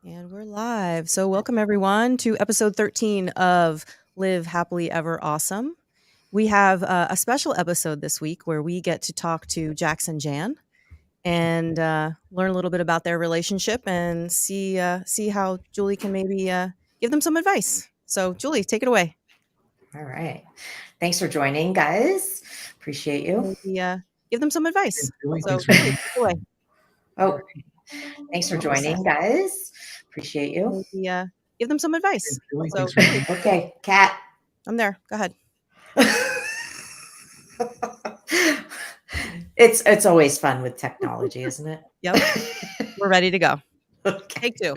And we're live. So, welcome everyone to episode 13 of Live Happily Ever Awesome. We have a special episode this week where we get to talk to Jax and Jan and learn a little bit about their relationship and see how Julie can maybe give them some advice. So, Julie, take it away. All right. Thanks for joining, guys. Appreciate you. Maybe, give them some advice. Julie. So, Thanks for Julie, take it away. Oh, thanks for joining, guys. Appreciate you. Maybe, give them some advice. Julie. So, Thanks for Julie, Okay, Kat. I'm there. Go ahead. It's always fun with technology, isn't it? Yep. We're ready to go. Okay. Take two.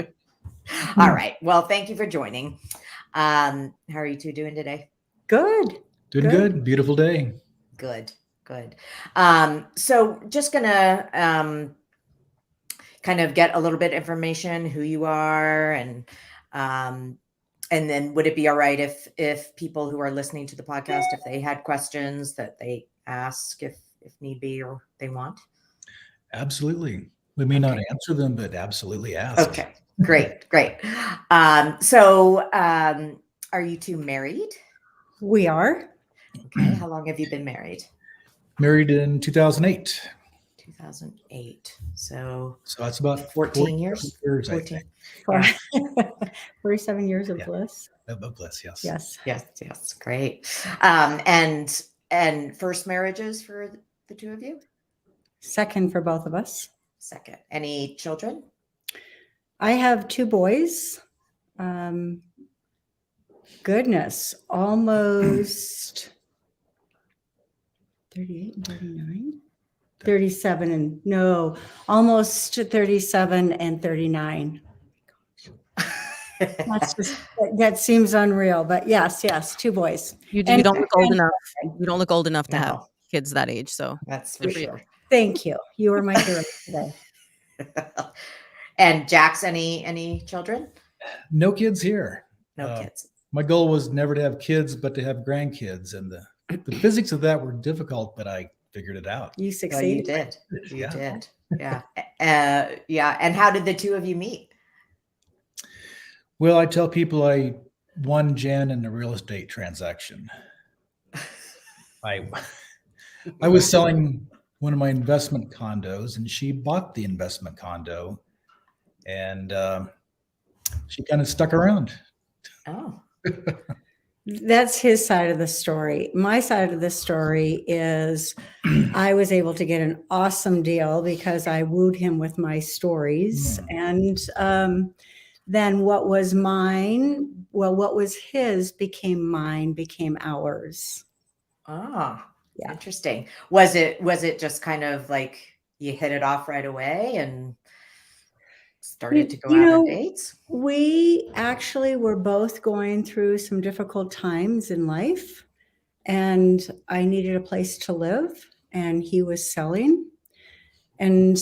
All right. Well, thank you for joining. How are you two doing today? Good. Doing good. Beautiful day. Good. So just gonna kind of get a little bit of information, who you are, and then would it be all right if people who are listening to the podcast, if they had questions that they ask if need be or they want? Absolutely. We may not answer them, but absolutely ask. Okay, great. So are you two married? We are. Okay. How long have you been married? Married in 2008. 2008. So that's about 14 years. 14. 47 years of bliss. Of bliss, yes. Yes. Great. And first marriages for the two of you? Second for both of us. Second. Any children? I have two boys. Goodness, almost 38 and 39. 37 and no, almost 37 and 39. That seems unreal, but yes, two boys. You don't look old enough. You don't look old enough to have kids that age. So that's for sure. Thank you. You were my hero today. And Jax, any children? No kids here. No kids. My goal was never to have kids, but to have grandkids, and the physics of that were difficult, but I figured it out. You succeeded. Well, you did. Yeah. And how did the two of you meet? Well, I tell people I won Jan in a real estate transaction. I was selling one of my investment condos, and she bought the investment condo, and she kind of stuck around. Oh. That's his side of the story. My side of the story is I was able to get an awesome deal because I wooed him with my stories. And then what was mine, what was his became mine, became ours. Ah, yeah. Interesting. Was it just kind of like you hit it off right away and started to go out on dates? We actually were both going through some difficult times in life, and I needed a place to live, and he was selling, and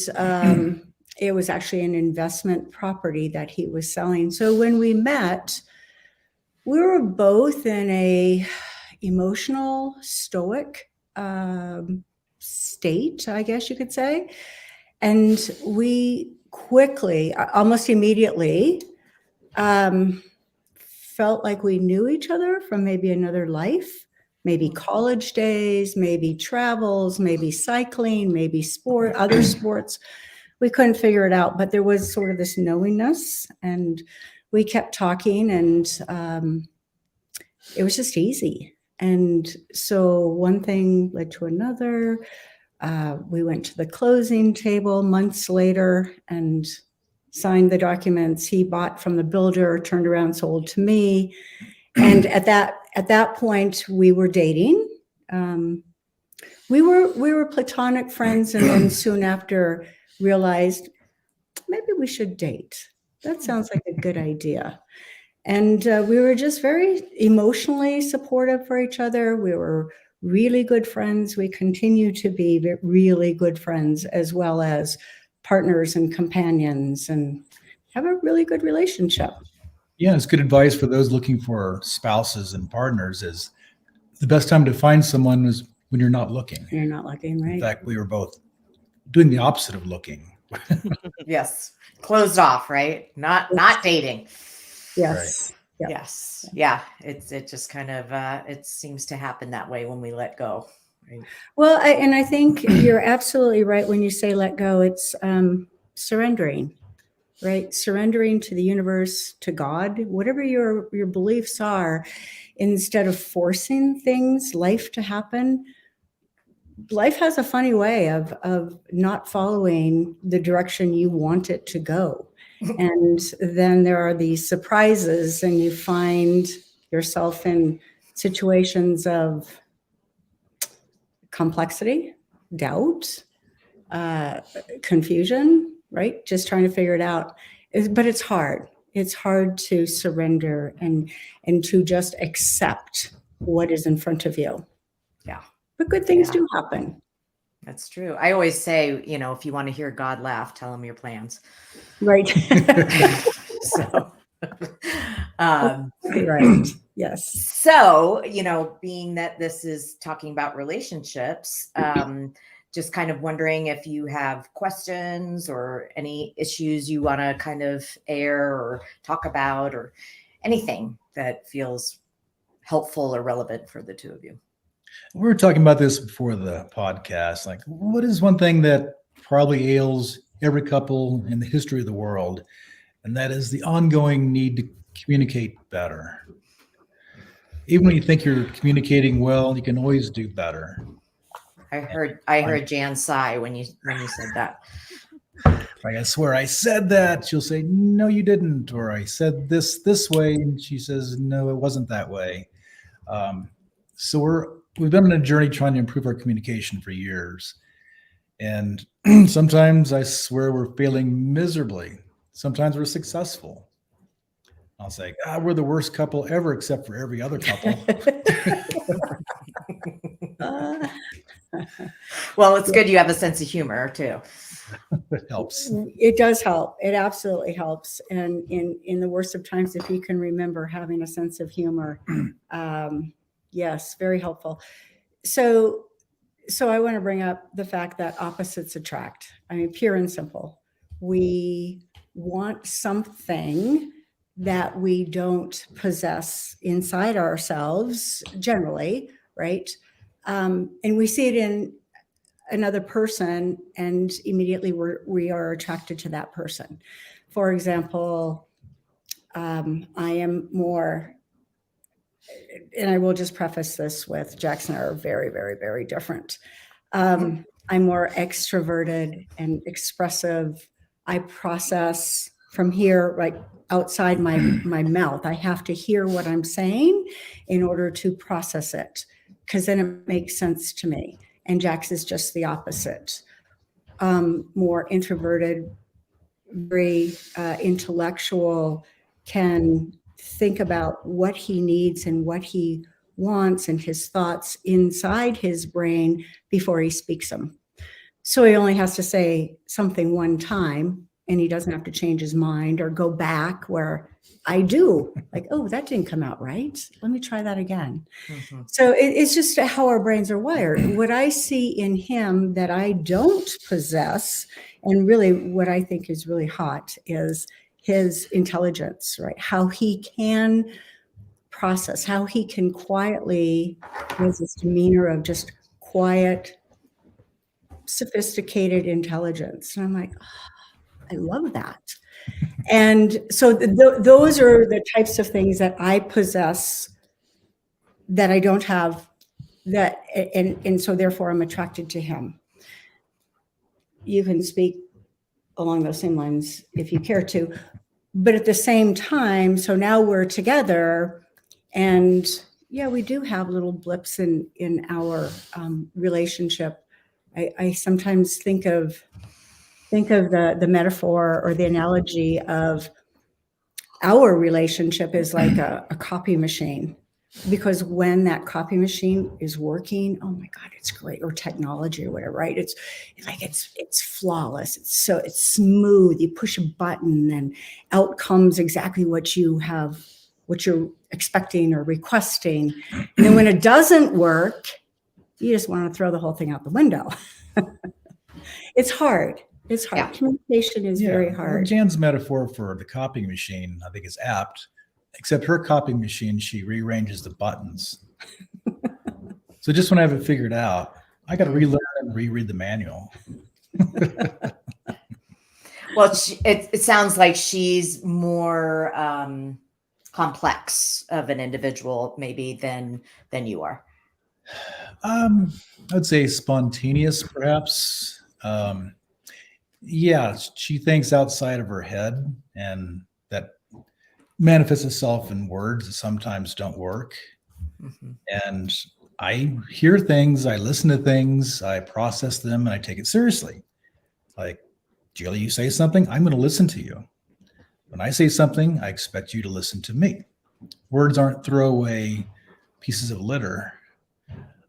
it was actually an investment property that he was selling. So when we met, we were both in a emotional, stoic state, I guess you could say, and we quickly, almost immediately, felt like we knew each other from maybe another life, maybe college days, maybe travels, maybe cycling, maybe other sports. We couldn't figure it out, but there was sort of this knowingness, and we kept talking, and it was just easy. And so one thing led to another. We went to the closing table months later and signed the documents he bought from the builder, turned around, sold to me. And at that point, we were dating. We were platonic friends, and then soon after realized maybe we should date. That sounds like a good idea. And we were just very emotionally supportive for each other. We were really good friends. We continue to be really good friends, as well as partners and companions, and have a really good relationship. Yeah, it's good advice for those looking for spouses and partners. Is the best time to find someone is when you're not looking. You're not looking, right? In fact, we were both doing the opposite of looking. Yes. Closed off, right? Not dating. Yes. Right. Yep. Yes. Yeah. It just kind of it seems to happen that way when we let go. Right. Well, I think you're absolutely right when you say let go. It's surrendering, right? Surrendering to the universe, to God, whatever your beliefs are, instead of forcing things, life to happen. Life has a funny way of not following the direction you want it to go. And then there are these surprises, and you find yourself in situations of complexity, doubt, confusion, right? Just trying to figure it out. But it's hard. It's hard to surrender and to just accept what is in front of you. Yeah. But good things do happen. That's true. I always say, if you want to hear God laugh, tell him your plans. Right. So, right. Yes. So, being that this is talking about relationships, just kind of wondering if you have questions or any issues you want to kind of air or talk about, or anything that feels helpful or relevant for the two of you. We were talking about this before the podcast. Like, what is one thing that probably ails every couple in the history of the world? And that is the ongoing need to communicate better. Even when you think you're communicating well, you can always do better. I heard Jan sigh when you said that. Like, I swear I said that. She'll say, no, you didn't. Or I said this way. And she says, no, it wasn't that way. So we've been on a journey trying to improve our communication for years. And sometimes I swear we're failing miserably. Sometimes we're successful. I'll say, we're the worst couple ever, except for every other couple. Well, it's good you have a sense of humor too. It helps. It does help. It absolutely helps. And in the worst of times, if you can remember having a sense of humor, yes, very helpful. So I want to bring up the fact that opposites attract. I mean, pure and simple. We want something that we don't possess inside ourselves generally, right? And we see it in another person, and immediately we are attracted to that person. For example, I am more, and I will just preface this with Jackson and I are very, very, very different. I'm more extroverted and expressive. I process from here, right outside my mouth. I have to hear what I'm saying in order to process it, because then it makes sense to me. And Jax is just the opposite. More introverted, very intellectual, can think about what he needs and what he wants and his thoughts inside his brain before he speaks them. So he only has to say something one time, and he doesn't have to change his mind or go back, where I do. Like, oh, that didn't come out right. Let me try that again. Mm-hmm. So it's just how our brains are wired. What I see in him that I don't possess, and really what I think is really hot, is his intelligence, right? How he can process, how he can quietly, has this demeanor of just quiet, sophisticated intelligence. And I'm like, oh, I love that. And so those are the types of things that I possess that I don't have, that, and so therefore I'm attracted to him. You can speak along those same lines if you care to, but at the same time, so now we're together, and yeah, we do have little blips in our relationship. I sometimes think of the metaphor or the analogy of our relationship is like a copy machine, because when that copy machine is working, oh my God, it's great. Or technology or whatever, right? It's like, it's flawless. It's smooth. You push a button and out comes exactly what you're expecting or requesting. And then when it doesn't work, you just want to throw the whole thing out the window. It's hard. It's hard. Yeah. Communication is very Well, hard. Jan's metaphor for the copying machine, I think, is apt, except her copying machine, she rearranges the buttons. So just when I have it figured out, I got to relearn and reread the manual. Well, it sounds like she's more complex of an individual maybe than you are. I'd say spontaneous, perhaps. Yeah, she thinks outside of her head, and that manifests itself in words that sometimes don't work. Mm-hmm. And I hear things, I listen to things, I process them, and I take it seriously. Like, Julie, you say something, I'm going to listen to you. When I say something, I expect you to listen to me. Words aren't throwaway pieces of litter.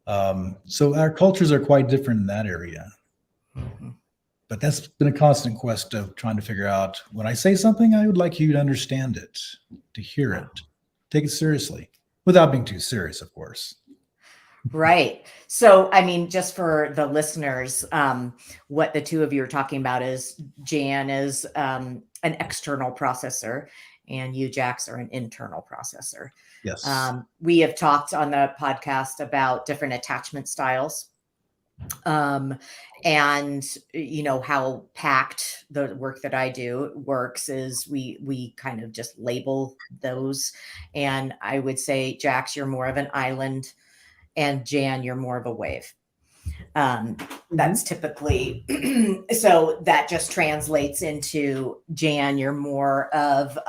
So our cultures are quite different in that area. Mm-hmm. But that's been a constant quest of trying to figure out, when I say something, I would like you to understand it, to hear it, take it seriously, without being too serious, of course. Right. So, I mean, just for the listeners, what the two of you are talking about is Jan is an external processor and you, Jax, are an internal processor. Yes. We have talked on the podcast about different attachment styles. And you know how packed the work that I do works is we kind of just label those. And I would say, Jax, you're more of an island, and Jan, you're more of a wave. That's typically so that just translates into Jan, you're more of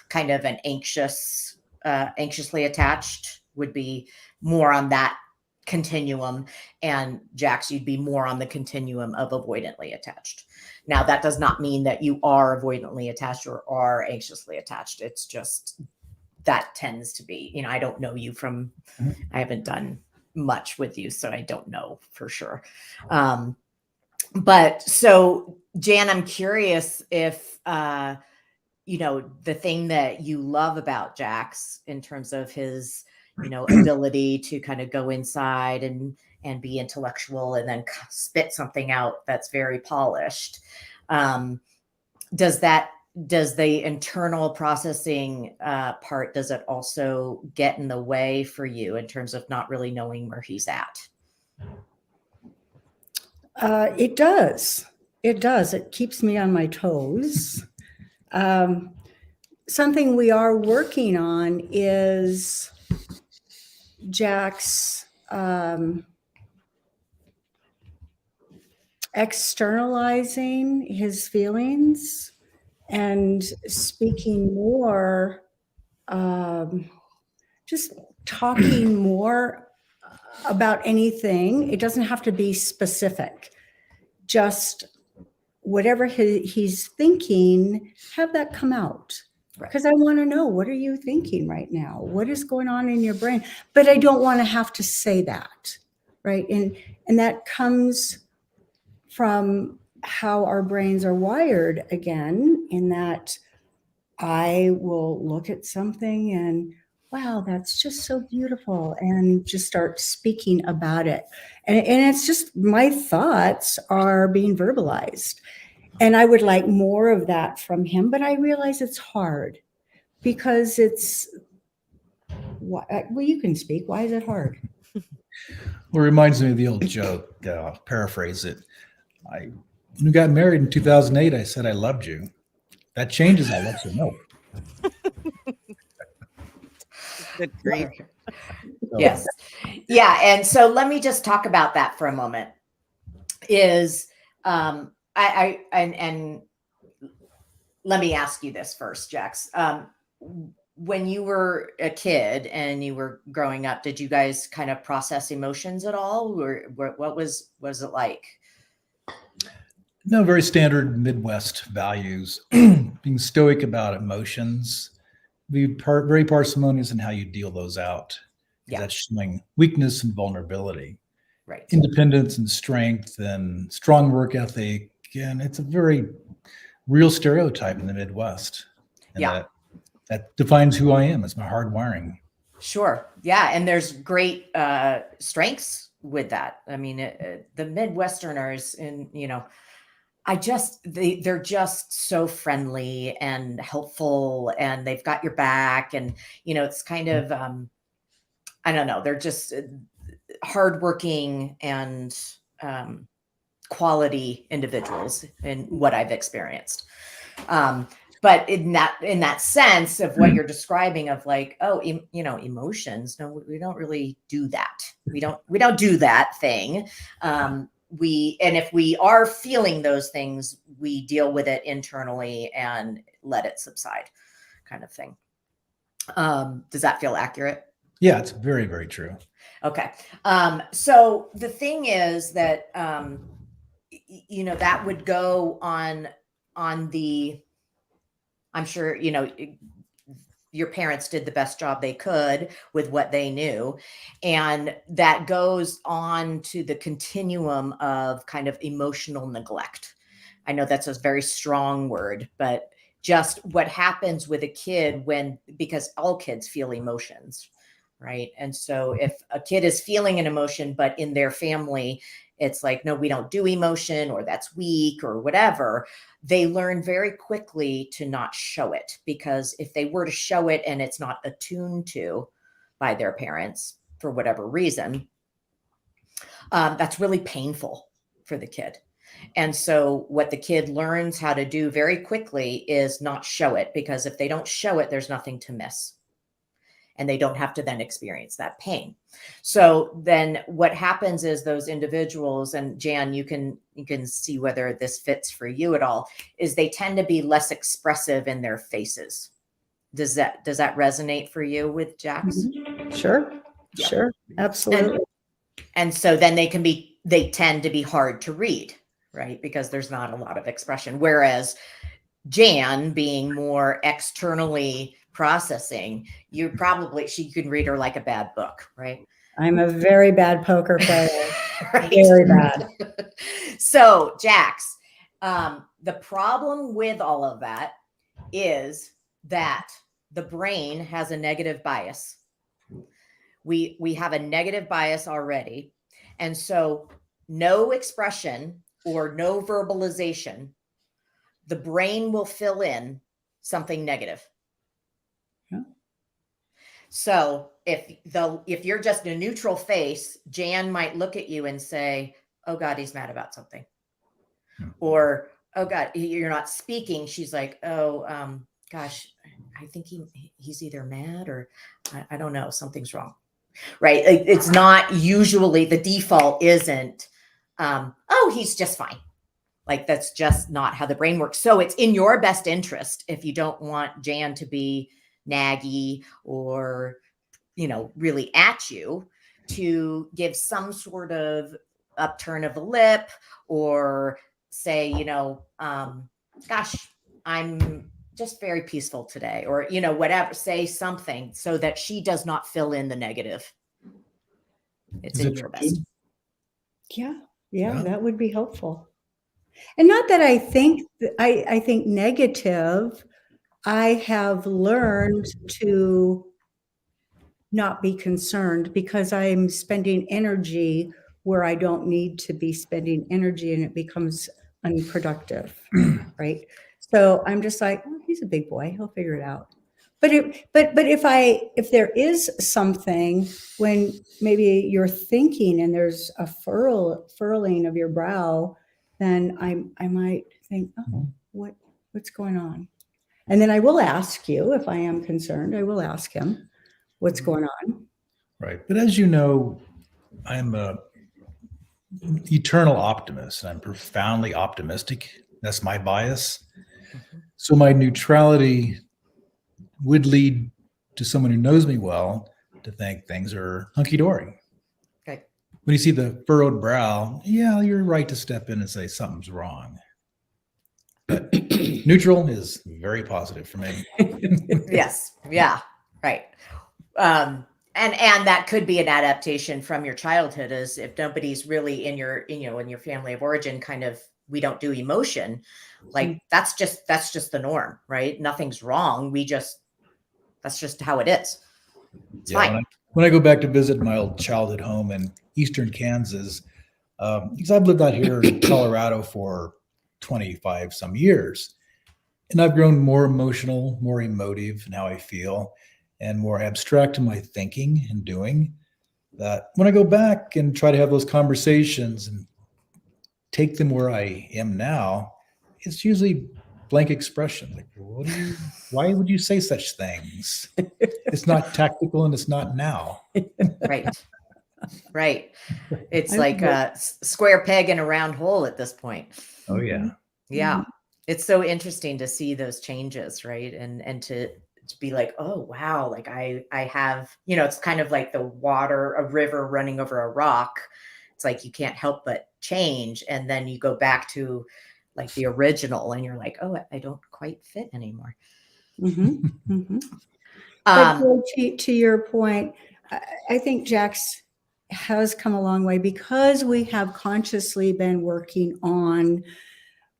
kind of an anxiously attached, would be more on that continuum, and Jax, you'd be more on the continuum of avoidantly attached. Now, that does not mean that you are avoidantly attached or are anxiously attached. It's just that tends to be, you know, I don't know you from, I haven't done much with you, so I don't know for sure. But so, Jan, I'm curious if, you know, the thing that you love about Jax in terms of his, you know, ability to kind of go inside and be intellectual and then spit something out that's very polished. Does the internal processing part, does it also get in the way for you in terms of not really knowing where he's at? It does. It does. It keeps me on my toes. Something we are working on is Jack's externalizing his feelings and speaking more, just talking more about anything. It doesn't have to be specific. Just whatever he's thinking, have that come out. Because I want to know, what are you thinking right now? What is going on in your brain? But I don't want to have to say that, right? And that comes from how our brains are wired, again, in that I will look at something and, wow, that's just so beautiful, and just start speaking about it. And it's just my thoughts are being verbalized. And I would like more of that from him, but I realize it's hard because it's, well, you can speak. Why is it hard? Well, it reminds me of the old joke, paraphrase it. When we got married in 2008, I said I loved you. That changes, I let you know. Good grief. Yes. Yeah. And so let me just talk about that for a moment. Is and let me ask you this first, Jax. When you were a kid and you were growing up, did you guys kind of process emotions at all? Or what was it like? No, very standard Midwest values, being stoic about emotions, be very parsimonious in how you deal those out. Yeah. That's showing weakness and vulnerability, Right. independence and strength and strong work ethic. And it's a very real stereotype in the Midwest. And Yeah. that defines who I am. It's my hard wiring. Sure. Yeah. And there's great strengths with that. I mean, the Midwesterners, and, you know, they're just so friendly and helpful, and they've got your back, and it's kind of I don't know, they're just hardworking and quality individuals in what I've experienced. But in that sense of what you're describing of like, oh, emotions, no, we don't really do that. We don't do that thing. And if we are feeling those things, we deal with it internally and let it subside, kind of thing. Does that feel accurate? Yeah, it's very, very true. Okay. So the thing is that, that would go on the, I'm sure, your parents did the best job they could with what they knew. And that goes on to the continuum of kind of emotional neglect. I know that's a very strong word, but just what happens with a kid because all kids feel emotions, right? And so if a kid is feeling an emotion, but in their family, it's like, no, we don't do emotion, or that's weak or whatever, they learn very quickly to not show it, because if they were to show it and it's not attuned to by their parents for whatever reason, that's really painful for the kid. And so what the kid learns how to do very quickly is not show it, because if they don't show it, there's nothing to miss. And they don't have to then experience that pain. So then what happens is those individuals, and Jan, you can see whether this fits for you at all, is they tend to be less expressive in their faces. Does that resonate for you with Jax? Sure. Yeah. Sure. Absolutely. And so then they tend to be hard to read, right? Because there's not a lot of expression. Whereas Jan, being more externally processing, she can read her like a bad book, right? I'm a very bad poker player. Right? Very bad. So Jax, the problem with all of that is that the brain has a negative bias. We have a negative bias already. And so no expression or no verbalization, the brain will fill in something negative. Yeah. So if you're just a neutral face, Jan might look at you and say, oh God, he's mad about something. Or, oh God, you're not speaking. She's like, oh, gosh, I think he's either mad or I don't know, something's wrong. Right. It's not usually, the default isn't, oh, he's just fine. Like, that's just not how the brain works. So it's in your best interest, if you don't want Jan to be naggy or, really at you, to give some sort of upturn of the lip, or say, gosh, I'm just very peaceful today, or, whatever, say something so that she does not fill in the negative. It's in your best. Yeah, that would be helpful. And not that I think negative. I have learned to not be concerned, because I'm spending energy where I don't need to be spending energy, and it becomes unproductive, right? So I'm just like, oh, he's a big boy, he'll figure it out. But if there is something, when maybe you're thinking and there's a furling of your brow, then I might think, oh, what's going on? And then I will ask you, if I am concerned, I will ask him what's going on. Right. But as you know, I'm a eternal optimist, and I'm profoundly optimistic. That's my bias. Mm-hmm. So my neutrality would lead to someone who knows me well to think things are hunky-dory. Okay. When you see the furrowed brow, yeah, you're right to step in and say something's wrong. But neutral is very positive for me. Yes. Yeah. Right. And that could be an adaptation from your childhood, as if nobody's really in your family of origin, kind of, we don't do emotion. Like, that's just the norm, right? Nothing's wrong. That's just how it is. It's fine. When I go back to visit my old childhood home in eastern Kansas, because I've lived out here in Colorado for 25 some years. And I've grown more emotional, more emotive in how I feel, and more abstract in my thinking and doing, that when I go back and try to have those conversations and take them where I am now, it's usually blank expression. Like, why would you say such things? It's not tactical and it's not now. Right. Right. It's I like would- a square peg in a round hole at this point. Oh, yeah. Yeah. It's so interesting to see those changes, right? And to be like, oh wow, like I have, it's kind of like the water, a river running over a rock. It's like you can't help but change. And then you go back to like the original and you're like, oh, I don't quite fit anymore. Mhm, mhm. But Um, to your point, I think Jax has come a long way because we have consciously been working on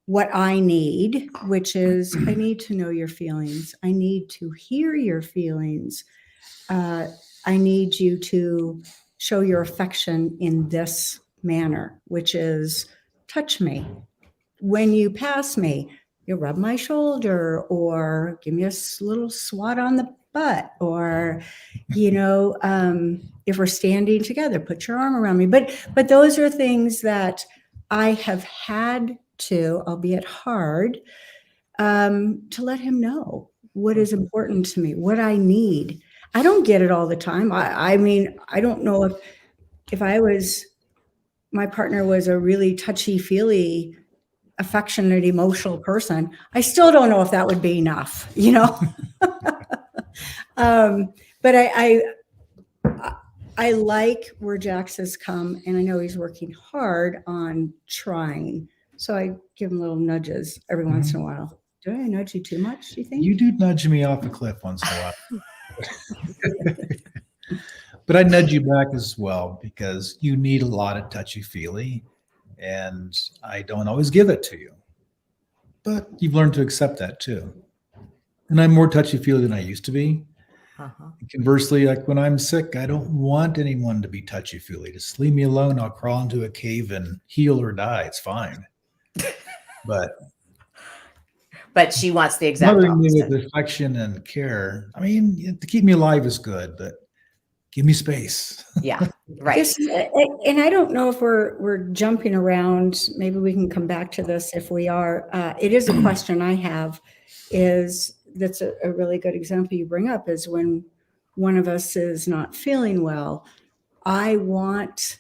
what I need, which is I need to know your feelings. I need to hear your feelings. I need you to show your affection in this manner, which is touch me. When you pass me, you rub my shoulder or give me a little swat on the butt, or if we're standing together, put your arm around me. But those are things that I have had to, albeit hard, to let him know what is important to me, what I need. I don't get it all the time. I mean, I don't know if my partner was a really touchy-feely, affectionate, emotional person, I still don't know if that would be enough, But I like where Jax has come, and I know he's working hard on trying. So I give him little nudges every once in a while. Do I nudge you too much, do you think? You do nudge me off a cliff once in a while. But I nudge you back as well because you need a lot of touchy-feely, and I don't always give it to you. But you've learned to accept that too. And I'm more touchy-feely than I used to be. uh-huh. Conversely, like when I'm sick, I don't want anyone to be touchy-feely. Just leave me alone. I'll crawl into a cave and heal or die. It's fine. But she wants the exact mothering me opposite. with affection and care, I mean, to keep me alive is good, but give me space. Yeah. Right. And I don't know if we're jumping around. Maybe we can come back to this if we are. It is a question I have. That's a really good example you bring up is when one of us is not feeling well. I want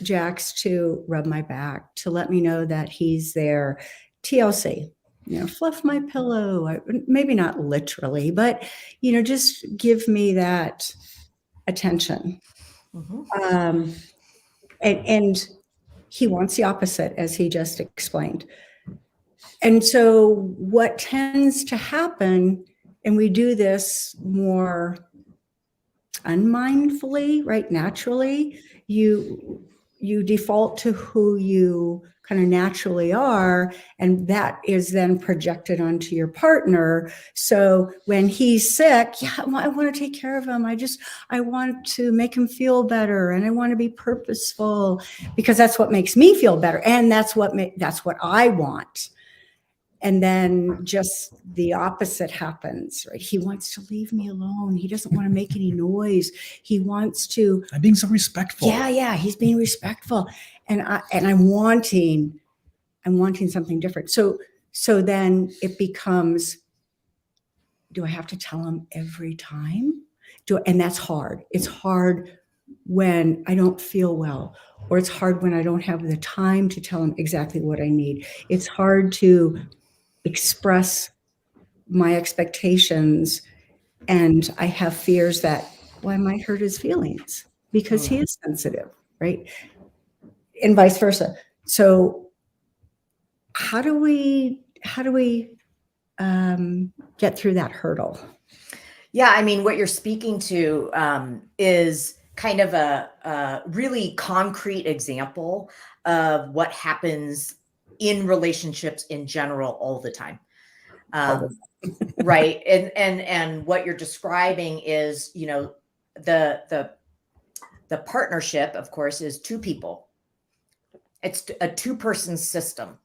Jax to rub my back, to let me know that he's there. TLC, fluff my pillow. Maybe not literally, but just give me that attention. Mhm. And he wants the opposite, as he just explained. And so what tends to happen, and we do this more unmindfully, right? Naturally, you default to who you kind of naturally are, and that is then projected onto your partner. So when he's sick, yeah, I want to take care of him. I want to make him feel better, and I want to be purposeful because that's what makes me feel better, and that's what I want. And then just the opposite happens, right? He wants to leave me alone. He doesn't want to make any noise. He wants to. I'm being so respectful. Yeah, he's being respectful, and I'm wanting something different. So then it becomes, do I have to tell him every time? And that's hard. It's hard when I don't feel well, or it's hard when I don't have the time to tell him exactly what I need. It's hard to express my expectations, and I have fears that, well, I might hurt his feelings because he is sensitive, right? And vice versa. So how do we get through that hurdle? Yeah, I mean, what you're speaking to is kind of a really concrete example of what happens in relationships in general all the time. Right. And what you're describing is, the partnership, of course, is two people. It's a two-person system.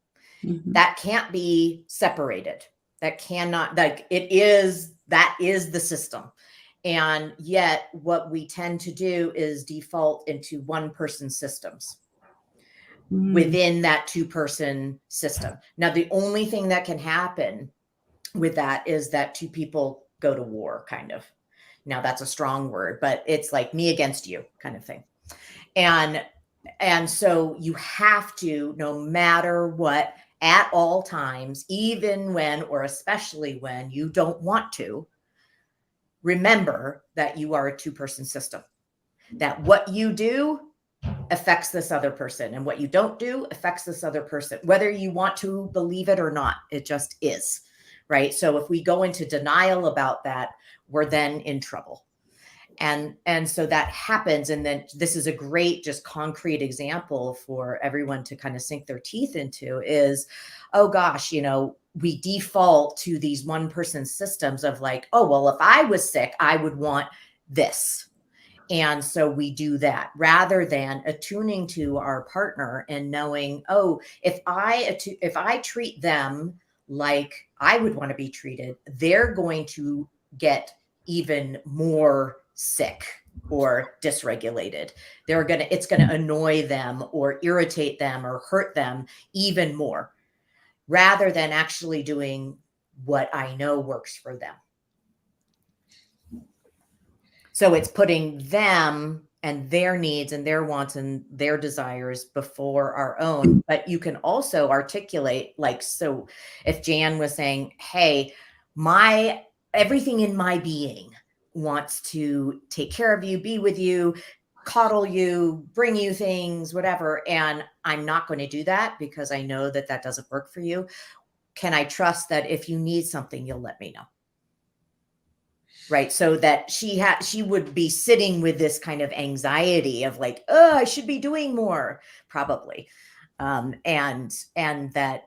That can't be separated. That cannot, like, that is the system. And yet what we tend to do is default into one person systems within that two person system. Now, the only thing that can happen with that is that two people go to war, kind of. Now, that's a strong word, but it's like me against you kind of thing. And so you have to, no matter what, at all times, even when, or especially when you don't want to, remember that you are a two-person system, that what you do affects this other person, and what you don't do affects this other person, whether you want to believe it or not. It just is, right? So if we go into denial about that, we're then in trouble. And so that happens. And then this is a great, just concrete example for everyone to kind of sink their teeth into is, oh gosh, we default to these one person systems of like, oh, well, if I was sick, I would want this. And so we do that rather than attuning to our partner and knowing, oh, if I treat them like I would want to be treated, they're going to get even more sick or dysregulated. It's going to annoy them or irritate them or hurt them even more, rather than actually doing what I know works for them. So it's putting them and their needs and their wants and their desires before our own. But you can also articulate, like, so if Jan was saying, hey, everything in my being wants to take care of you, be with you, coddle you, bring you things, whatever, and I'm not going to do that because I know that that doesn't work for you. Can I trust that if you need something, you'll let me know? Right. So that she would be sitting with this kind of anxiety of like, oh, I should be doing more, probably. And that,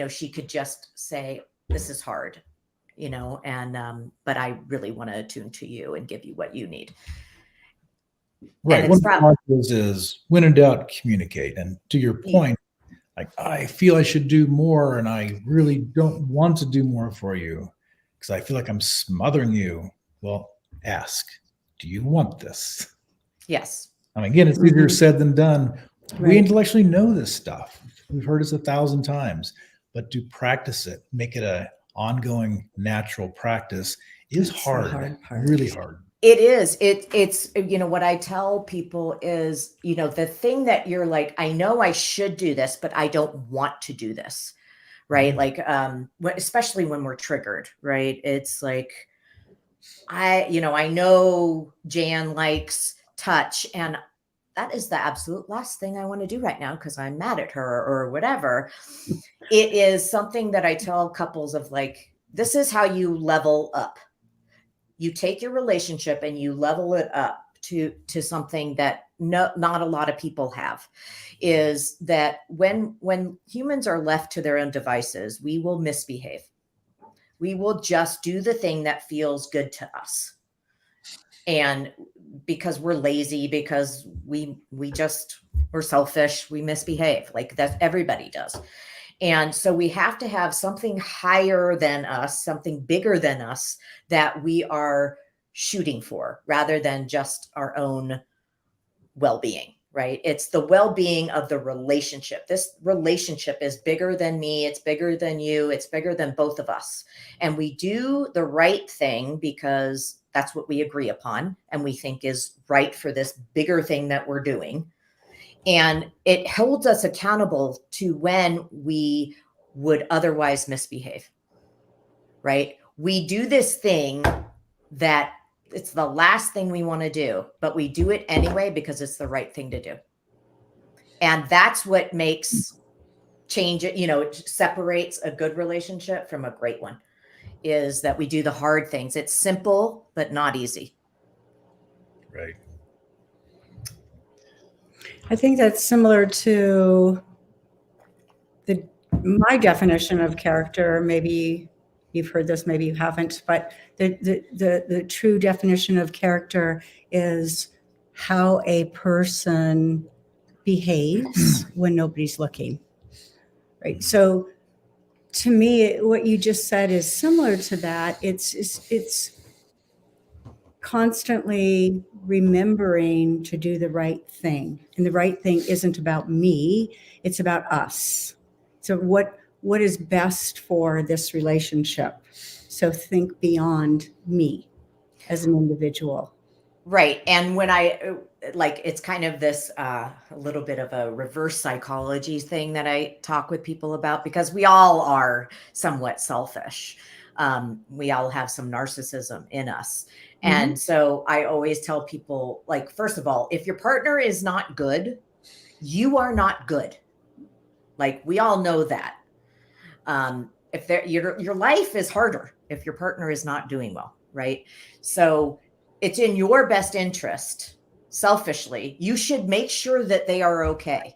she could just say, this is hard, but I really want to attune to you and give you what you need. Right. One of the practices is, when in doubt, communicate. And to your point, like, I feel I should do more and I really don't want to do more for you because I feel like I'm smothering you. Well, ask, do you want this? Yes. I mean, again, it's easier said than done. Right. We intellectually know this stuff. We've heard it 1,000 times, but to practice it, make it an ongoing, natural practice is hard, really hard. It is. It's, what I tell people is, the thing that you're like, I know I should do this, but I don't want to do this. Right. Like, especially when we're triggered, right? It's like, I know Jan likes touch, and that is the absolute last thing I want to do right now because I'm mad at her or whatever. It is something that I tell couples of like, this is how you level up. You take your relationship and you level it up to something that not a lot of people have, is that when humans are left to their own devices, we will misbehave. We will just do the thing that feels good to us. And because we're lazy, because we're selfish, we misbehave. Like, that everybody does. And so we have to have something higher than us, something bigger than us that we are shooting for, rather than just our own well-being, right? It's the well-being of the relationship. This relationship is bigger than me. It's bigger than you. It's bigger than both of us. And we do the right thing because that's what we agree upon and we think is right for this bigger thing that we're doing. And it holds us accountable to when we would otherwise misbehave, right? We do this thing that it's the last thing we want to do, but we do it anyway because it's the right thing to do. And that's what makes change it, it separates a good relationship from a great one, is that we do the hard things. It's simple, but not easy. Right. I think that's similar to my definition of character. Maybe you've heard this, maybe you haven't, but the true definition of character is how a person behaves when nobody's looking. Right. So to me, what you just said is similar to that. It's constantly remembering to do the right thing. And the right thing isn't about me, it's about us. So what is best for this relationship? So think beyond me as an individual. Right. And when I like, it's kind of this a little bit of a reverse psychology thing that I talk with people about, because we all are somewhat selfish. We all have some narcissism in us. And so I always tell people, like, first of all, if your partner is not good, you are not good. Like, we all know that. If your life is harder if your partner is not doing well, right? So it's in your best interest, selfishly, you should make sure that they are okay,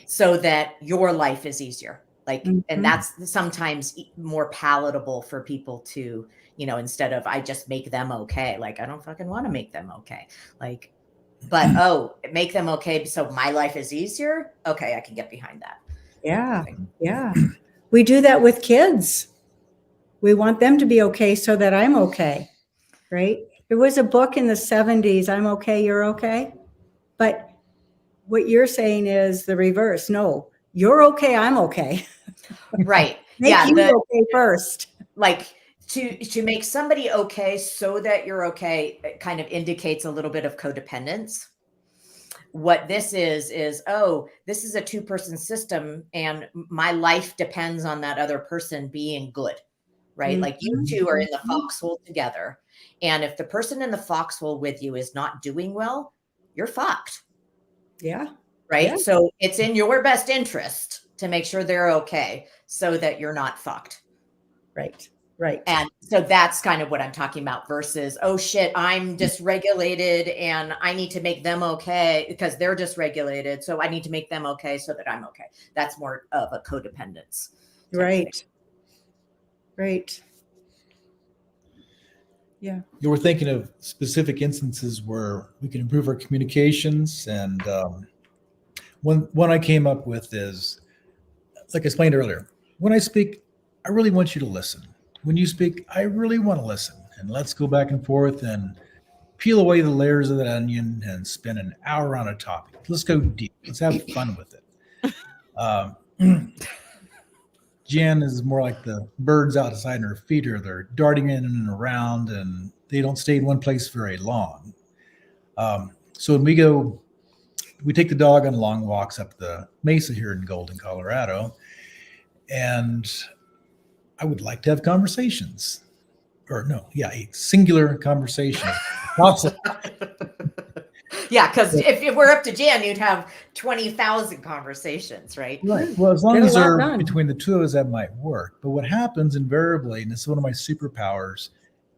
so that your life is easier. Like, and that's sometimes more palatable for people to, instead of I just make them okay. Like, I don't fucking want to make them okay. Like, but make them okay so my life is easier. Okay, I can get behind that. Yeah. Yeah. We do that with kids. We want them to be okay so that I'm okay. Right? There was a book in the 70s, I'm okay, you're okay. But what you're saying is the reverse. No, you're okay, I'm okay. Right. Make Yeah. you okay first. Like, to make somebody okay so that you're okay, it kind of indicates a little bit of codependence. What this is, this is a two-person system and my life depends on that other person being good, right? Like, you two are in the foxhole together. And if the person in the foxhole with you is not doing well, you're fucked. Yeah. Right. Yeah. So it's in your best interest to make sure they're okay so that you're not fucked. Right. Right. And so that's kind of what I'm talking about versus, oh shit, I'm dysregulated and I need to make them okay because they're dysregulated. So I need to make them okay so that I'm okay. That's more of a codependence. Right. Right. Yeah. You were thinking of specific instances where we can improve our communications. And one I came up with is, like I explained earlier, when I speak, I really want you to listen. When you speak, I really want to listen. And let's go back and forth and peel away the layers of that onion and spend an hour on a topic. Let's go deep. Let's have fun with it. Jan is more like the birds outside her feeder. They're darting in and around, and they don't stay in one place very long. So when we take the dog on long walks up the mesa here in Golden, Colorado, and I would like to have conversations. A singular conversation. Yeah, because if we're up to Jan, you'd have 20,000 conversations, right? Right. Well, as long as they're between the two of us, that might work. But what happens invariably, and this is one of my superpowers,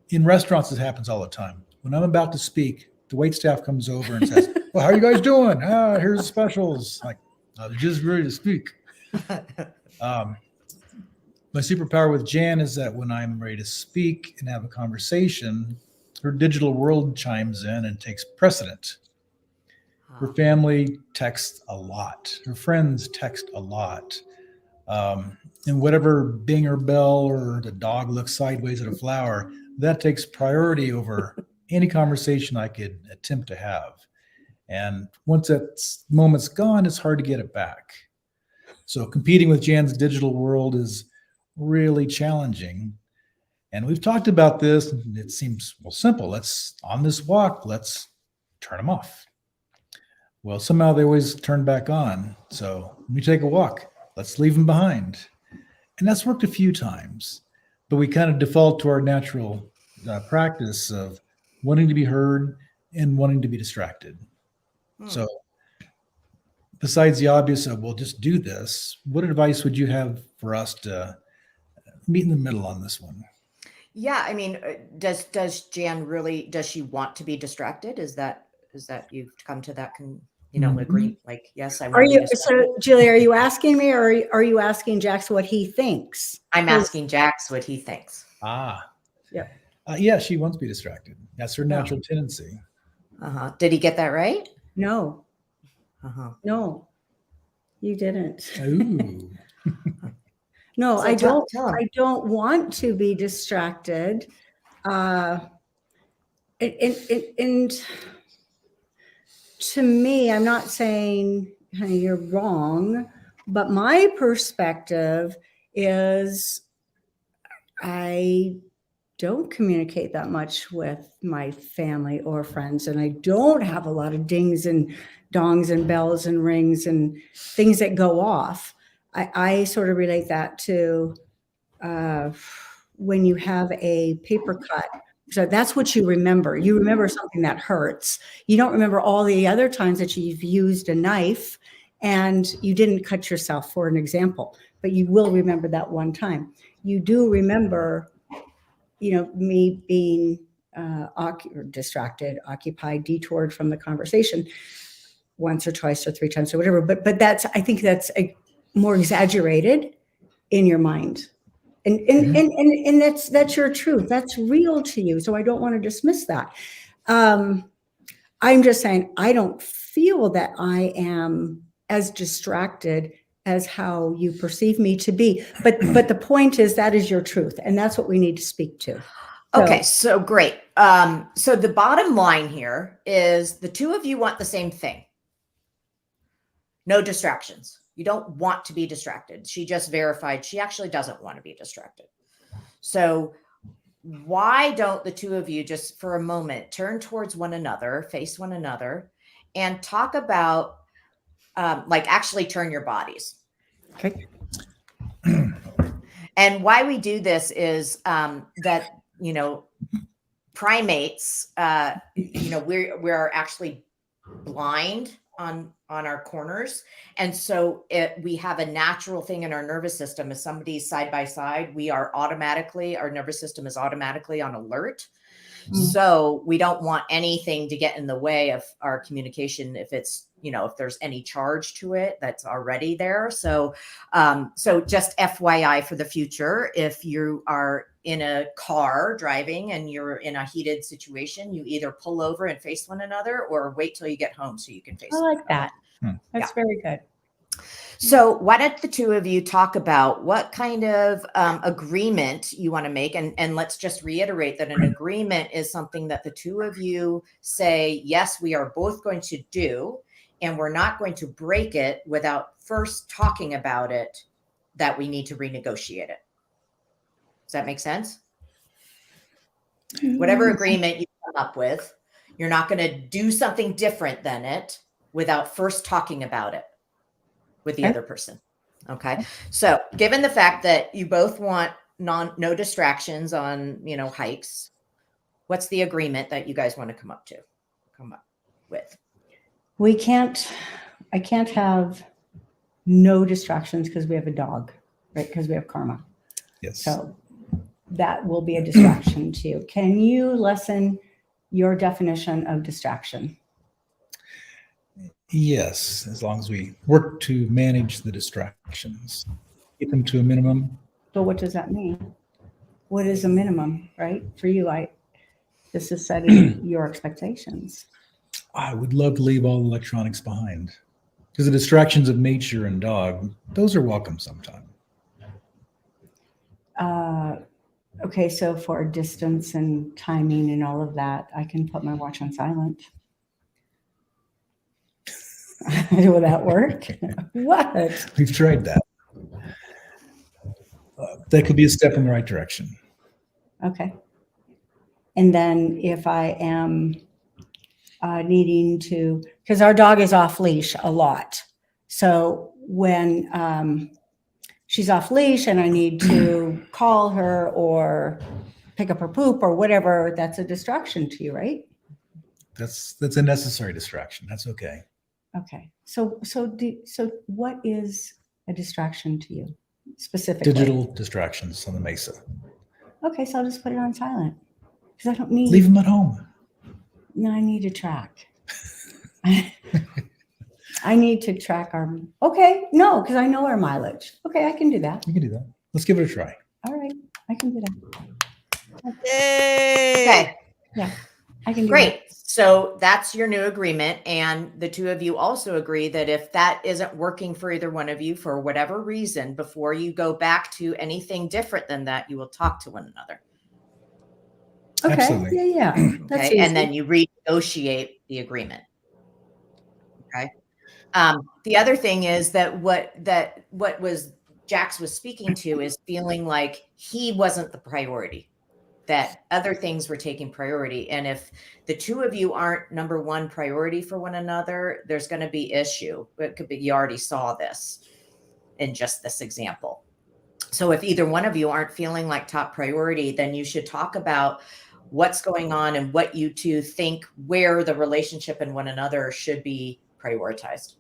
in restaurants, it happens all the time. When I'm about to speak, the wait staff comes over and says, "Well, how are you guys doing? Here's the specials." Like, I was just ready to speak. My superpower with Jan is that when I'm ready to speak and have a conversation, her digital world chimes in and takes precedent. Her family texts a lot. Her friends text a lot. And whatever bing or bell or the dog looks sideways at a flower, that takes priority over any conversation I could attempt to have. And once that moment's gone, it's hard to get it back. So competing with Jan's digital world is really challenging. And we've talked about this, and it seems, well, simple. On this walk, let's turn them off. Well, somehow they always turn back on. So when we take a walk, let's leave them behind. And that's worked a few times, but we kind of default to our natural practice of wanting to be heard and wanting to be distracted. So besides the obvious of, well, just do this, what advice would you have for us to meet in the middle on this one? Yeah, I mean, does Jan really, does she want to be distracted? Is that you've come to that agree? Like, yes, I want to be distracted. So Julie, are you asking me, or are you asking Jax what he thinks? I'm asking Jax what he thinks. Yeah. Yeah, she wants to be distracted. That's her natural tendency. Did he get that right? No. No. You didn't. Ooh. No, So I tell- don't. tell 'em. I don't want to be distracted. And to me, I'm not saying, honey, you're wrong, but my perspective is I don't communicate that much with my family or friends, and I don't have a lot of dings and dongs and bells and rings and things that go off. I sort of relate that to when you have a paper cut. So that's what you remember. You remember something that hurts. You don't remember all the other times that you've used a knife and you didn't cut yourself, for an example, but you will remember that one time. You do remember, me being distracted, occupied, detoured from the conversation once or twice or three times or whatever. But I think that's more exaggerated in your mind. And that's your truth. That's real to you. So I don't want to dismiss that. I'm just saying I don't feel that I am as distracted as how you perceive me to be. But the point is that is your truth, and that's what we need to speak to. Okay, so great. So the bottom line here is the two of you want the same thing. No distractions. You don't want to be distracted. She just verified she actually doesn't want to be distracted. So why don't the two of you just for a moment turn towards one another, face one another, and talk about actually turn your bodies. Okay. And why we do this is that, primates, we're actually blind on our corners. And so we have a natural thing in our nervous system. If somebody's side by side, our nervous system is automatically on alert. So we don't want anything to get in the way of our communication if it's, if there's any charge to it that's already there. So just FYI for the future, if you are in a car driving and you're in a heated situation, you either pull over and face one another or wait till you get home so you can face I one like that. That's very good. So why don't the two of you talk about what kind of agreement you want to make? And let's just reiterate that an agreement is something that the two of you say, yes, we are both going to do, and we're not going to break it without first talking about it, that we need to renegotiate it. Does that make sense? Whatever agreement you come up with, you're not going to do something different than it without first talking about it with the other person. Okay. So given the fact that you both want no distractions on, hikes, what's the agreement that you guys want to come up with? I can't have no distractions because we have a dog, right? Because we have Karma. Yes. So that will be a distraction to you. Can you lessen your definition of distraction? Yes, as long as we work to manage the distractions, keep them to a minimum. So what does that mean? What is a minimum, right? For you, this is setting your expectations. I would love to leave all electronics behind because the distractions of nature and dog, those are welcome sometime. Okay, so for distance and timing and all of that, I can put my watch on silent. Will that work? What? We've tried that. That could be a step in the right direction. Okay. And then if I am needing to, because our dog is off leash a lot. So when she's off leash and I need to call her or pick up her poop or whatever, that's a distraction to you, right? That's a necessary distraction. That's okay. Okay. So what is a distraction to you specifically? Digital distractions on the Mesa. Okay, so I'll just put it on silent because I don't need. Leave them at home. No, I need to track. I need to track our. Okay, no, because I know our mileage. Okay, I can do that. You can do that. Let's give it a try. All right, I can do that. Yay! Okay. Yeah. I can do Great. So that's your new agreement. And the two of you also agree that if that isn't working for either one of you for whatever reason, before you go back to anything different than that, you will talk to one another. that. Okay. Absolutely. Yeah. That's Okay. And easy. then you renegotiate the agreement. Okay. The other thing is that what was Jax was speaking to is feeling like he wasn't the priority, that other things were taking priority. And if the two of you aren't number one priority for one another, there's going to be issue. It could be, you already saw this in just this example. So if either one of you aren't feeling like top priority, then you should talk about what's going on and what you two think where the relationship and one another should be prioritized.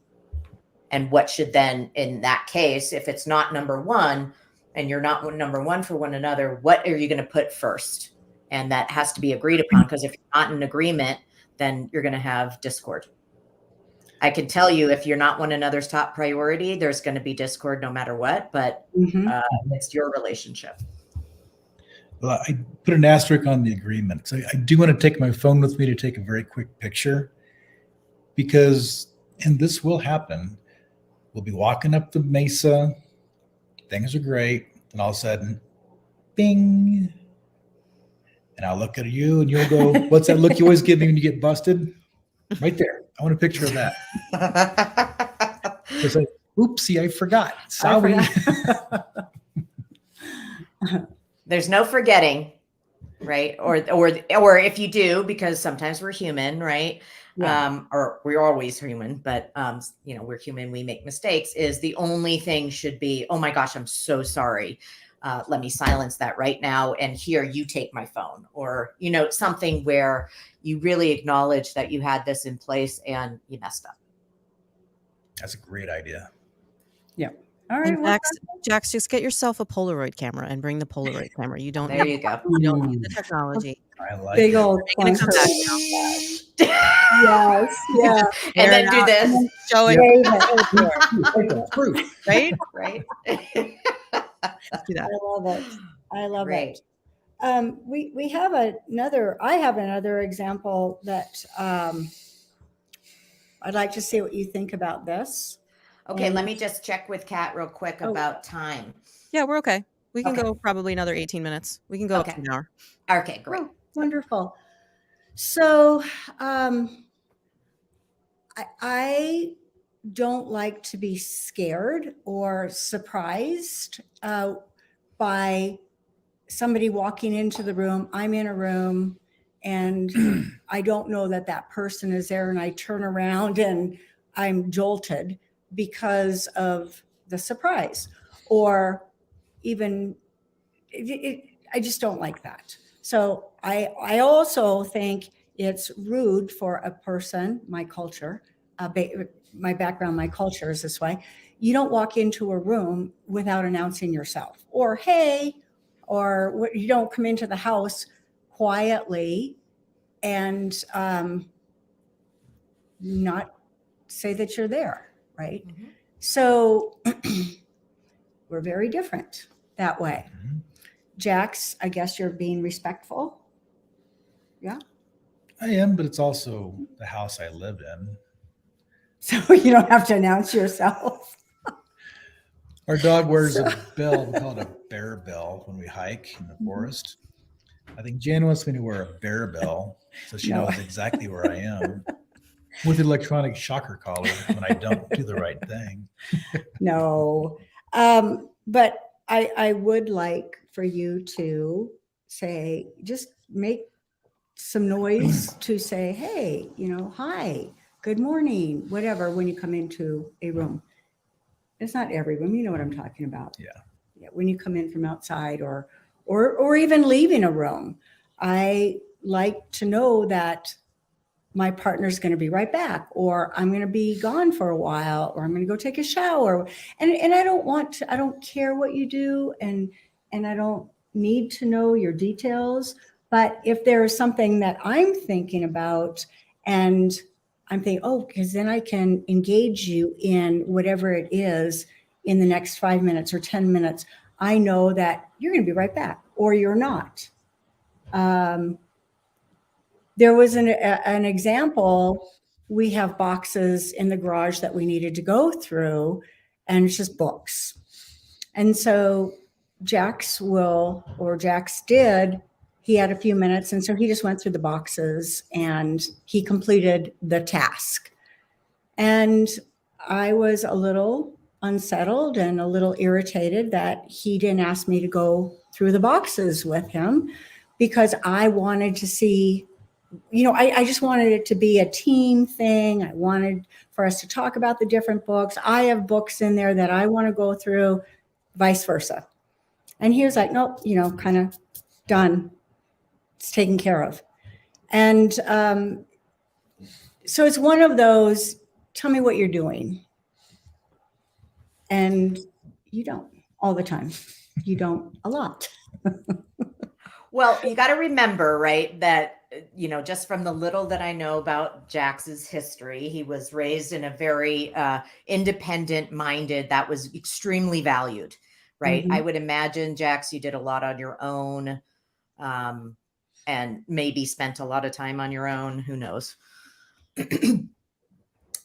And what should then, in that case, if it's not number one and you're not number one for one another, what are you going to put first? And that has to be agreed upon, because if you're not in agreement, then you're going to have discord. I can tell you, if you're not one another's top priority, there's going to be discord no matter what, but it's your relationship. Well, I put an asterisk on the agreement. So I do want to take my phone with me to take a very quick picture, because, and this will happen, we'll be walking up the mesa, things are great, and all of a sudden, bing. And I'll look at you and you'll go, what's that look you always give me when you get busted? Right there. I want a picture of that. It's like, oopsie, I forgot. Sorry. There's no forgetting, right? Or if you do, because sometimes we're human, right? Yeah. Or we're always human, but we're human, we make mistakes, is the only thing should be, oh my gosh, I'm so sorry. Let me silence that right now. And here, you take my phone, or, something where you really acknowledge that you had this in place and you messed up. That's a great idea. Yeah. All right. And Jax, just get yourself a Polaroid camera and bring the Polaroid camera. You don't. There you go. You don't need the technology. I like big it. old You're gonna come back Yes. Yeah. And then do this. Show it. Wave it. Right? Right. Let's do that. I love it. I love Great. it. We have I have another example that I'd like to see what you think about this. Okay, let me just check with Kat real quick about time. Yeah, we're okay. We can Okay. go probably another 18 minutes. We can go up to an hour. Okay, great. Oh, wonderful. So I don't like to be scared or surprised by somebody walking into the room. I'm in a room and I don't know that person is there, and I turn around and I'm jolted because of the surprise, or even I just don't like that. So I also think it's rude for a person, my culture, my background, my culture is this way. You don't walk into a room without announcing yourself, or hey, or you don't come into the house quietly and not say that you're there, right? Mm-hmm. So we're very different that way. Mhm. Jax, I guess you're being respectful. Yeah. I am, but it's also the house I live in. So you don't have to announce yourself. Our dog wears a bell. We call it a bear bell when we hike in the forest. I think Jan wants me to wear a bear bell so she No. knows exactly where I am, with electronic shocker collar when I don't do the right thing. No. But I would like for you to say, just make some noise to say, hey, hi, good morning, whatever, when you come into a room. It's not every room, you know what I'm talking about. Yeah. When you come in from outside or even leaving a room, I like to know that my partner's going to be right back, or I'm going to be gone for a while, or I'm going to go take a shower. And I don't care what you do. And I don't need to know your details. But if there is something that I'm thinking about and I'm thinking, because then I can engage you in whatever it is in the next 5 minutes or 10 minutes, I know that you're going to be right back, or you're not. there was an example. We have boxes in the garage that we needed to go through, and it's just books. And so Jax did, he had a few minutes, and so he just went through the boxes and he completed the task. And I was a little unsettled and a little irritated that he didn't ask me to go through the boxes with him, because I wanted to see, I just wanted it to be a team thing. I wanted for us to talk about the different books. I have books in there that I want to go through, vice versa. And he was like, nope, kind of done. It's taken care of. And so it's one of those, tell me what you're doing. And you don't all the time. You don't a lot. Well, you got to remember, right, that, just from the little that I know about Jax's history, he was raised in a very independent minded, that was extremely valued, right? Mm-hmm. I would imagine, Jax, you did a lot on your own, and maybe spent a lot of time on your own. Who knows?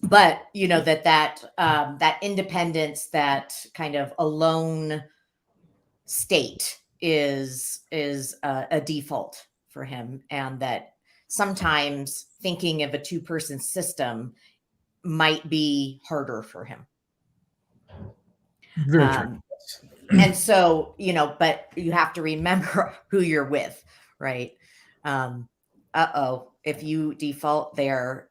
But that independence, that kind of alone state is a default for him, and that sometimes thinking of a two-person system might be harder for him. Very true. And so, but you have to remember who you're with, right? If you default there,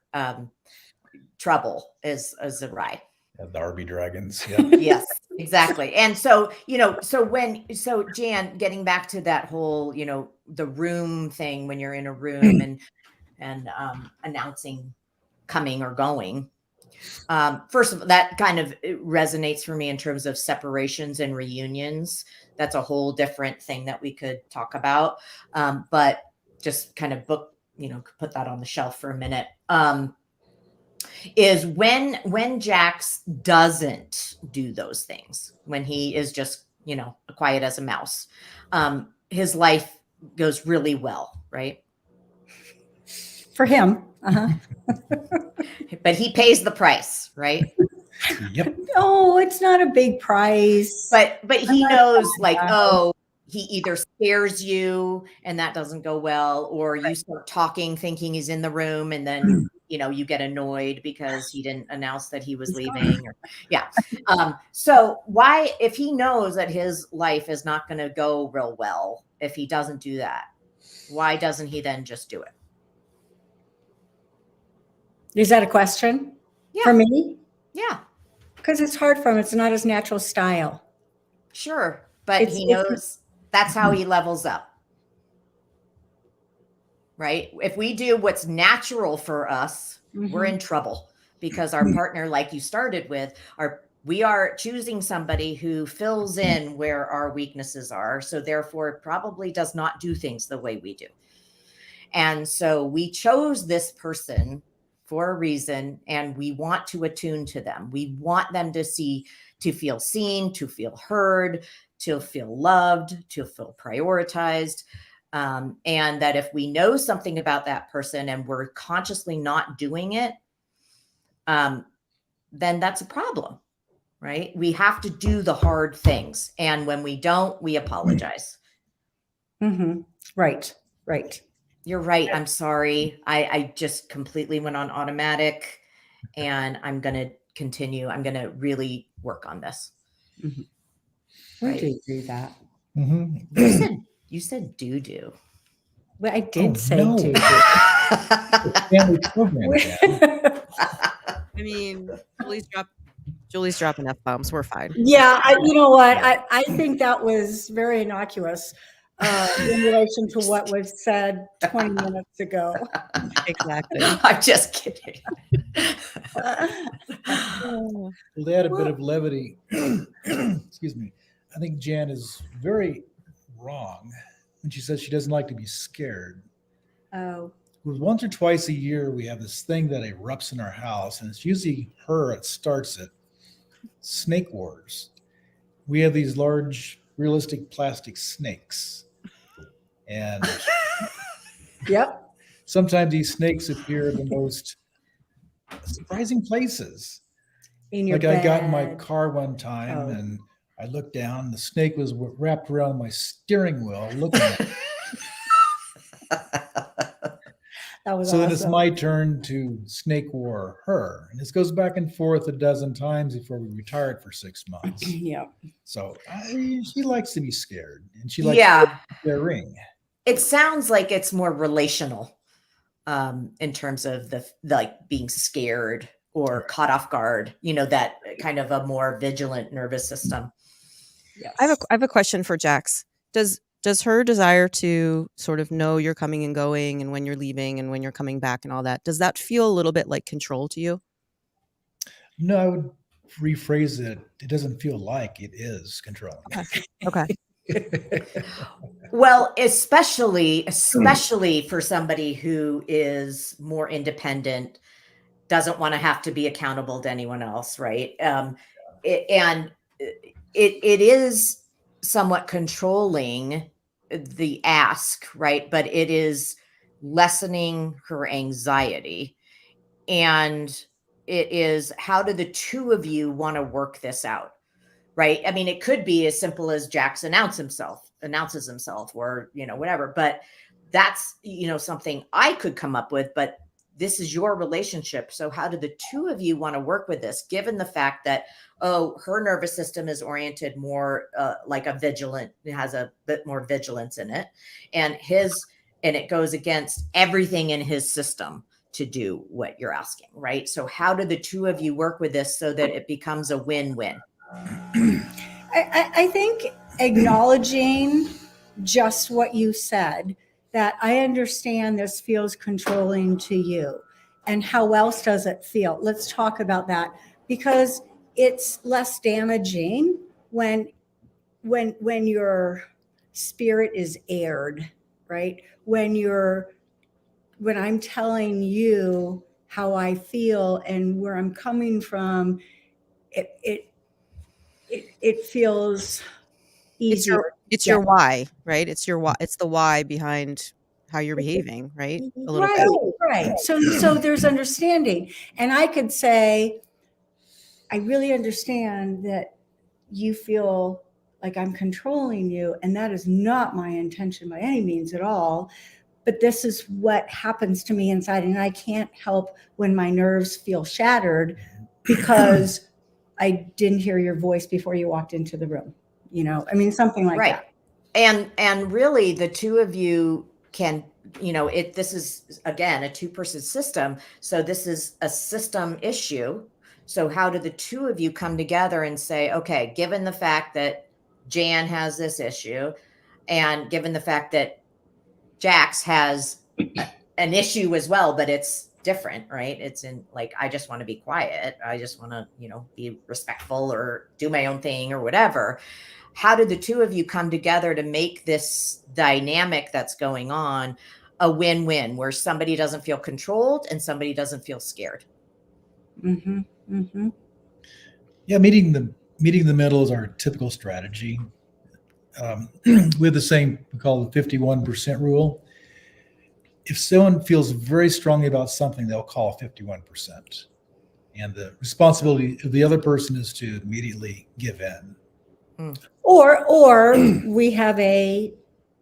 trouble is awry. The Arby Dragons. Yeah. Yes, exactly. And so, Jan, getting back to that whole, the room thing, when you're in a room and announcing coming or going. First of all, that kind of resonates for me in terms of separations and reunions. That's a whole different thing that we could talk about. But just kind of put that on the shelf for a minute. Is when Jax doesn't do those things, when he is just, quiet as a mouse, his life goes really well, right? For him. Uh-huh. But he pays the price, right? Yep. Oh, it's not a big price. But he knows, like, he either scares you and that doesn't go well, or you start talking thinking he's in the room, and then you get annoyed because he didn't announce that he was leaving. So why, if he knows that his life is not going to go real well if he doesn't do that, why doesn't he then just do it? Is that a question? Yeah. For me? Yeah. Because it's hard for him. It's not his natural style. Sure. But he knows that's how he levels up. Right? If we do what's natural for us, we're in trouble, because our partner, like you started with, we are choosing somebody who fills in where our weaknesses are. So therefore probably does not do things the way we do. And so we chose this person for a reason, and we want to attune to them. We want them to feel seen, to feel heard, to feel loved, to feel prioritized. And that if we know something about that person and we're consciously not doing it, then that's a problem, right? We have to do the hard things. And when we don't, we apologize. Mm-hmm. Right. You're right. I'm sorry. I just completely went on automatic, and I'm going to continue. I'm going to really work on this. Mm-hmm. Right? We do that. Mm-hmm. You said do. Well, I did say no. do. Family program. I mean, Julie's dropping F-bombs. We're fine. Yeah, you know what? I think that was very innocuous in relation to what was said 20 minutes ago. Exactly. I'm just kidding. Well, to add a bit of levity, excuse me, I think Jan is very wrong when she says she doesn't like to be scared. Oh. Because once or twice a year, we have this thing that erupts in our house, and it's usually her that starts it. Snake wars. We have these large, realistic plastic snakes. And Yep. sometimes these snakes appear in the most surprising places. In your Like I got in my bed. car one time Oh. and I looked down, the snake was wrapped around my steering wheel looking at me. That was So then it's awesome. my turn to snake war her. And this goes back and forth a dozen times before we retired for 6 months. Yeah. So she likes to be scared and she likes Yeah. their ring. It sounds like it's more relational in terms of the like being scared or Right. caught off guard, that kind of a more vigilant nervous system. Yes. I have a question for Jax. Does her desire to sort of know you're coming and going and when you're leaving and when you're coming back and all that, does that feel a little bit like control to you? No, I would rephrase it. It doesn't feel like it is controlling. Okay. Well, especially for somebody who is more independent, doesn't want to have to be accountable to anyone else, right? It is somewhat controlling the ask, right? But it is lessening her anxiety. And it is, how do the two of you want to work this out? Right. I mean, it could be as simple as Jax announces himself or, whatever, but that's, something I could come up with, but this is your relationship. So how do the two of you want to work with this, given the fact that, her nervous system is oriented more like it has a bit more vigilance in it, and it goes against everything in his system to do what you're asking. Right. So how do the two of you work with this so that it becomes a win-win? I think acknowledging just what you said, that I understand this feels controlling to you. And how else does it feel? Let's talk about that, because it's less damaging when your spirit is aired, right? When I'm telling you how I feel and where I'm coming from, it feels easier. It's your why, right? It's your why. It's the why behind how you're behaving, right? A little Right, bit. right. So there's understanding. And I could say, I really understand that you feel like I'm controlling you, and that is not my intention by any means at all. But this is what happens to me inside, and I can't help when my nerves feel shattered because I didn't hear your voice before you walked into the room. I mean, something like Right. that. And really the two of you can, this is again a two-person system. So this is a system issue. So how do the two of you come together and say, okay, given the fact that Jan has this issue, and given the fact that Jax has an issue as well, but it's different, right? It's in like, I just want to be quiet. I just want to, be respectful or do my own thing or whatever. How did the two of you come together to make this dynamic that's going on a win-win, where somebody doesn't feel controlled and somebody doesn't feel scared? Mm-hmm. Mm-hmm. Yeah, meeting the middle is our typical strategy. We have the same, we call the 51% rule. If someone feels very strongly about something, they'll call 51%. And the responsibility of the other person is to immediately give in. Or we have a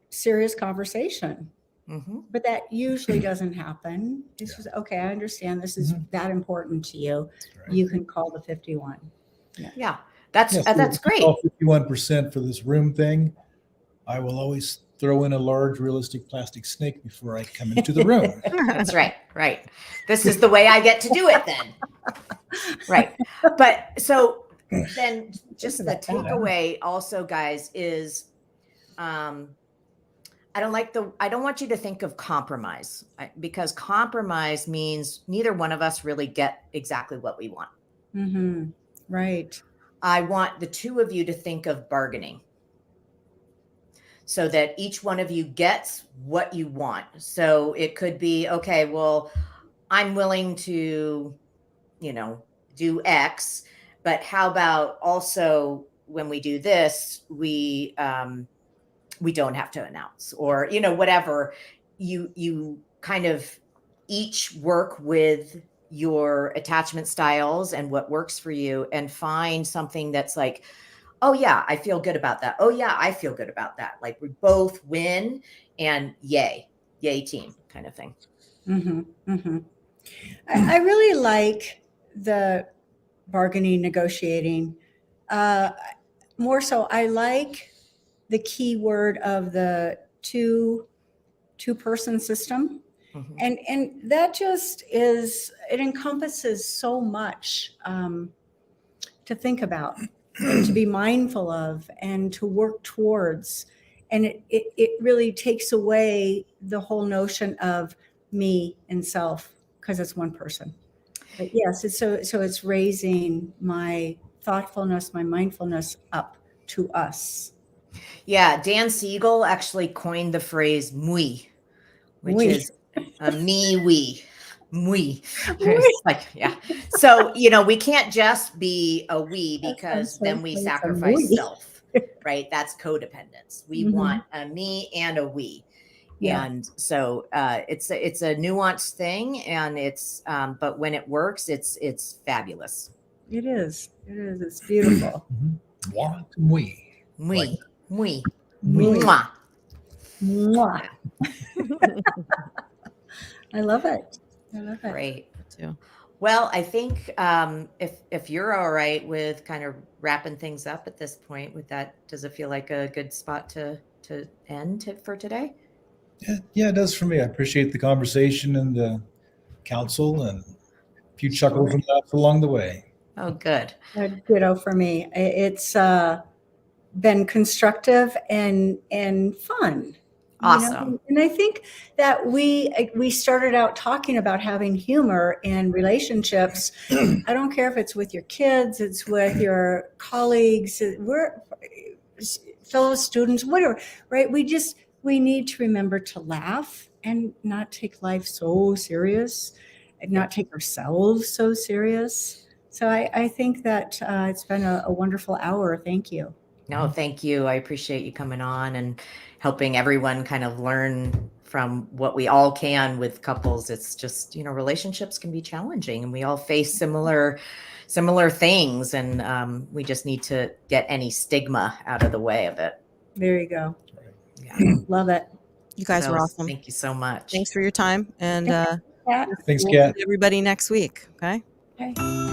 serious conversation. Mm-hmm. But that usually doesn't happen. It's just, okay, I understand this is that important to you. Right. You can call the 51. Yeah, that's great. 51% for this room thing. I will always throw in a large realistic plastic snake before I come into the room. That's right. Right. This is the way I get to do it then. Right. But so then just the takeaway also, guys, is I don't want you to think of compromise, because compromise means neither one of us really get exactly what we want. Mm-hmm. Right. I want the two of you to think of bargaining, so that each one of you gets what you want. So it could be, okay, well, I'm willing to, do X, but how about also when we do this, we don't have to announce, or, whatever you kind of each work with your attachment styles and what works for you, and find something that's like, oh yeah, I feel good about that. Oh yeah, I feel good about that. Like we both win, and yay team kind of thing. Mm-hmm, mm-hmm. I really like the bargaining, negotiating. More so, I like the key word of the two-person system. Mhm. And that just is, it encompasses so much to think about and to be mindful of and to work towards. And it really takes away the whole notion of me and self, because it's one person. But yes, it's so it's raising my thoughtfulness, my mindfulness up to us. Yeah, Dan Siegel actually coined the phrase "muy," which We. is me, we, muy. It's like, yeah. So, we can't just be a we, because so then we funny. It's a sacrifice we. self, right? That's codependence. We Mhm. want a me and a we. Yeah. And so it's a nuanced thing, and it's but when it works, it's fabulous. It is. It is. It's beautiful. Want we. Muy, muy, Muy. mwah. Mwah. I love it. I love it. Great. too. Well, I think if you're all right with kind of wrapping things up at this point, with that, does it feel like a good spot to end for today? Yeah, it does for me. I appreciate the conversation and the counsel, and a few chuckles and laughs along the way. Oh, good. Ditto for me. It's been constructive and fun. Awesome. And I think that we started out talking about having humor in relationships. I don't care if it's with your kids, it's with your colleagues, we're fellow students, whatever, right? We need to remember to laugh and not take life so serious, and not take ourselves so serious. So I think that it's been a wonderful hour. Thank you. No, thank you. I appreciate you coming on and helping everyone kind of learn from what we all can with couples. It's just, relationships can be challenging, and we all face similar things, and we just need to get any stigma out of the way of it. There you go. Yeah. Love it. You guys were awesome. Thank you so much. Thanks for your time, and Yeah. Thanks, we'll Kat. see everybody next week. Okay. Okay.